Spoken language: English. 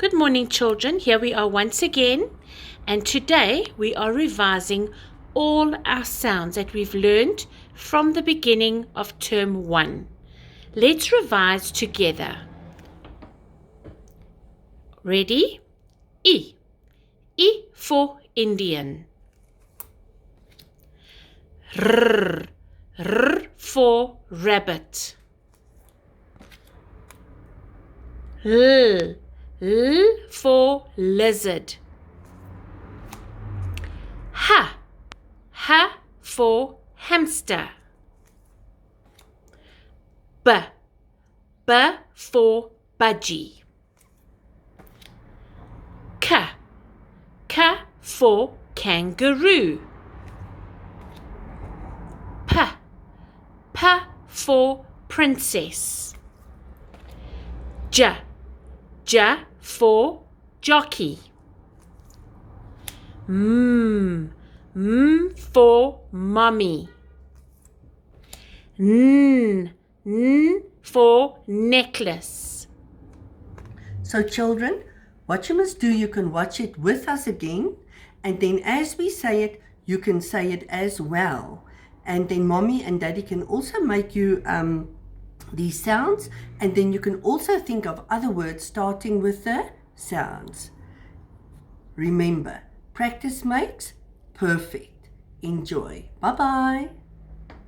Good morning, children. Here we are once again, and today we are revising all our sounds that we've learned from the beginning of term 1. Let's revise together. Ready? E. E for Indian. R. R for rabbit. L. L for lizard. H. H for hamster. B. B for budgie. K. K for kangaroo. P. P for princess. J. J for jockey. M. M for mummy. N. N for necklace. So children, what you must do, you can watch it with us again, and then as we say it, you can say it as well. And then mommy and daddy can also make you these sounds, and then you can also think of other words starting with the sounds. Remember, practice makes perfect. Enjoy. Bye-bye.